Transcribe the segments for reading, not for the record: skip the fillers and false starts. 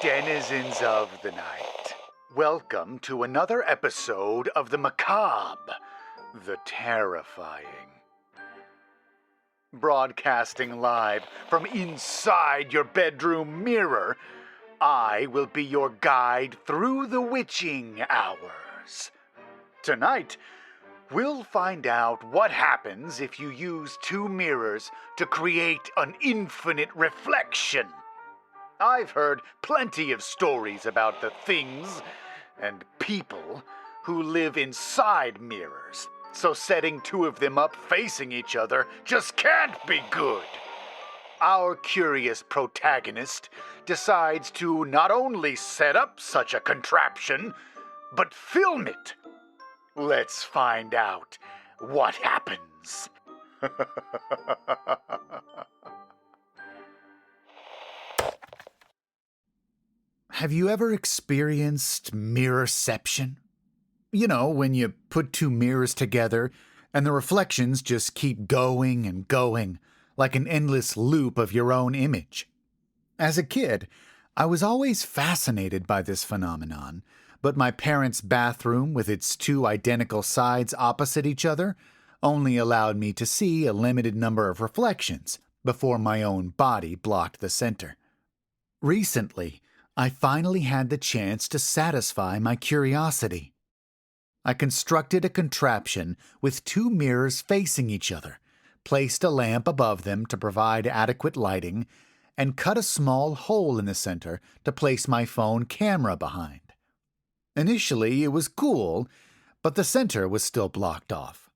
Denizens of the night, welcome to another episode of the macabre, the terrifying. Broadcasting live from inside your bedroom mirror, I will be your guide through the witching hours. Tonight, we'll find out what happens if you use two mirrors to create an infinite reflection. I've heard plenty of stories about the things and people who live inside mirrors, so setting two of them up facing each other just can't be good. Our curious protagonist decides to not only set up such a contraption, but film it. Let's find out what happens. Have you ever experienced mirrorception? You know, when you put two mirrors together and the reflections just keep going and going, like an endless loop of your own image. As a kid, I was always fascinated by this phenomenon, but my parents' bathroom, with its two identical sides opposite each other, only allowed me to see a limited number of reflections before my own body blocked the center. Recently, I finally had the chance to satisfy my curiosity. I constructed a contraption with two mirrors facing each other, placed a lamp above them to provide adequate lighting, and cut a small hole in the center to place my phone camera behind. Initially, it was cool, but the center was still blocked off.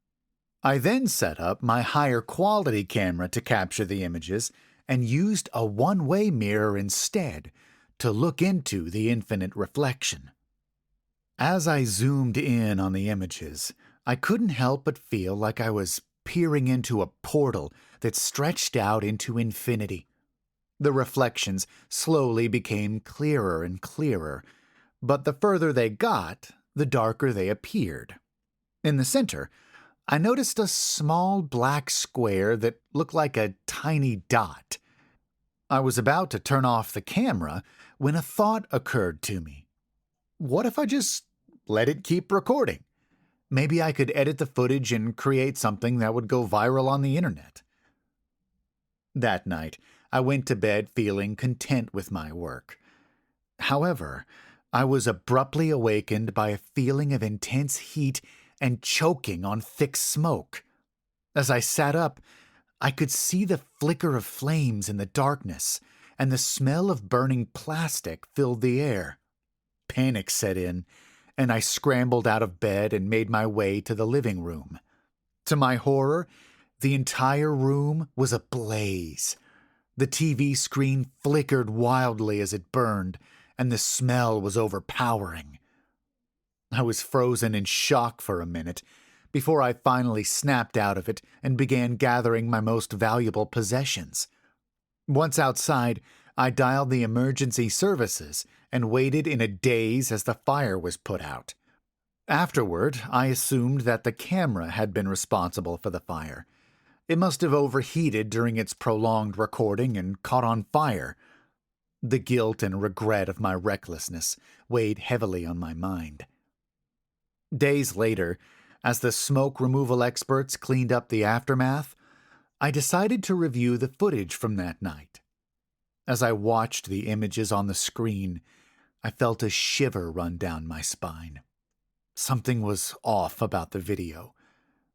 I then set up my higher quality camera to capture the images and used a one-way mirror instead to look into the infinite reflection. As I zoomed in on the images, I couldn't help but feel like I was peering into a portal that stretched out into infinity. The reflections slowly became clearer and clearer, but the further they got, the darker they appeared. In the center, I noticed a small black square that looked like a tiny dot. I was about to turn off the camera when a thought occurred to me. What if I just let it keep recording? Maybe I could edit the footage and create something that would go viral on the internet. That night, I went to bed feeling content with my work. However, I was abruptly awakened by a feeling of intense heat and choking on thick smoke. As I sat up, I could see the flicker of flames in the darkness, and the smell of burning plastic filled the air. Panic set in, and I scrambled out of bed and made my way to the living room. To my horror, the entire room was ablaze. The TV screen flickered wildly as it burned, and the smell was overpowering. I was frozen in shock for a minute, before I finally snapped out of it and began gathering my most valuable possessions. Once outside, I dialed the emergency services and waited in a daze as the fire was put out. Afterward, I assumed that the camera had been responsible for the fire. It must have overheated during its prolonged recording and caught on fire. The guilt and regret of my recklessness weighed heavily on my mind. Days later, as the smoke removal experts cleaned up the aftermath, I decided to review the footage from that night. As I watched the images on the screen, I felt a shiver run down my spine. Something was off about the video.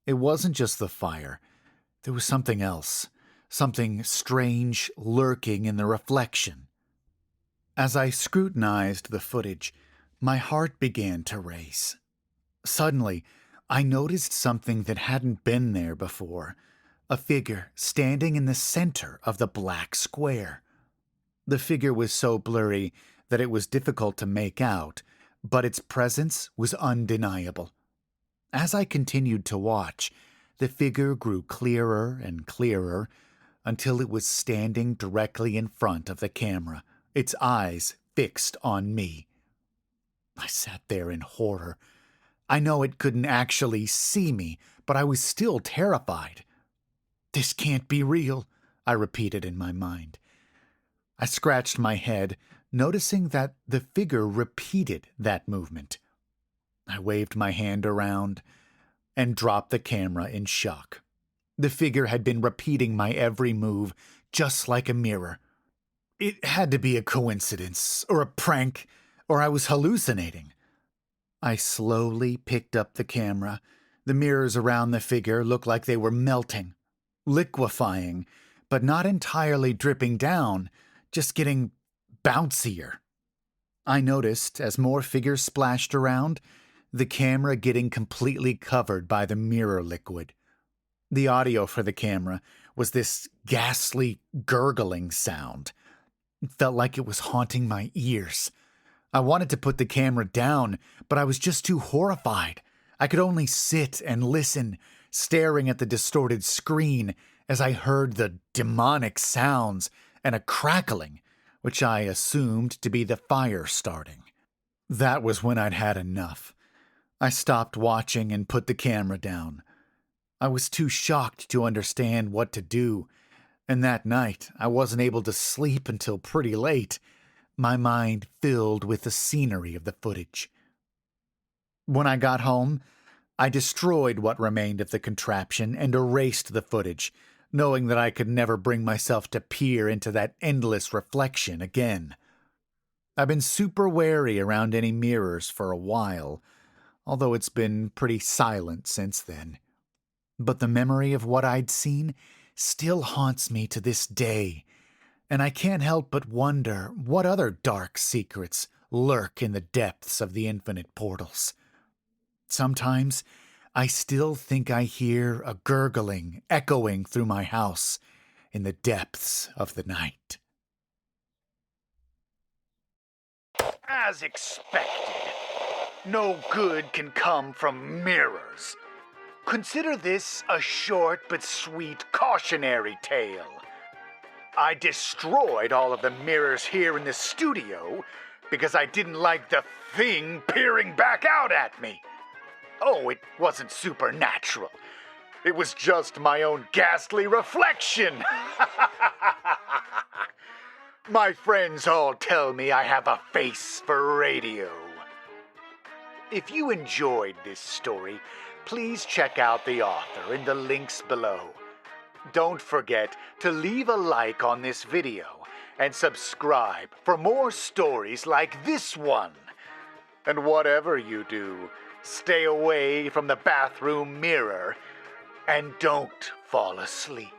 It wasn't just the fire. There was something else, something strange lurking in the reflection. As I scrutinized the footage, my heart began to race. Suddenly, I noticed something that hadn't been there before, a figure standing in the center of the black square. The figure was so blurry that it was difficult to make out, but its presence was undeniable. As I continued to watch, the figure grew clearer and clearer until it was standing directly in front of the camera, its eyes fixed on me. I sat there in horror. I know it couldn't actually see me, but I was still terrified. "This can't be real," I repeated in my mind. I scratched my head, noticing that the figure repeated that movement. I waved my hand around and dropped the camera in shock. The figure had been repeating my every move, just like a mirror. It had to be a coincidence, or a prank, or I was hallucinating. I slowly picked up the camera. The mirrors around the figure looked like they were melting, liquefying, but not entirely dripping down, just getting bouncier. I noticed, as more figures splashed around, the camera getting completely covered by the mirror liquid. The audio for the camera was this ghastly, gurgling sound. It felt like it was haunting my ears. I wanted to put the camera down, but I was just too horrified. I could only sit and listen, staring at the distorted screen as I heard the demonic sounds and a crackling, which I assumed to be the fire starting. That was when I'd had enough. I stopped watching and put the camera down. I was too shocked to understand what to do, and that night I wasn't able to sleep until pretty late, my mind filled with the scenery of the footage. When I got home, I destroyed what remained of the contraption and erased the footage, knowing that I could never bring myself to peer into that endless reflection again. I've been super wary around any mirrors for a while, although it's been pretty silent since then. But the memory of what I'd seen still haunts me to this day, and I can't help but wonder what other dark secrets lurk in the depths of the infinite portals. Sometimes I still think I hear a gurgling echoing through my house in the depths of the night. As expected, no good can come from mirrors. Consider this a short but sweet cautionary tale. I destroyed all of the mirrors here in the studio because I didn't like the thing peering back out at me. Oh, it wasn't supernatural. It was just my own ghastly reflection. My friends all tell me I have a face for radio. If you enjoyed this story, please check out the author in the links below. Don't forget to leave a like on this video and subscribe for more stories like this one. And whatever you do, stay away from the bathroom mirror and don't fall asleep.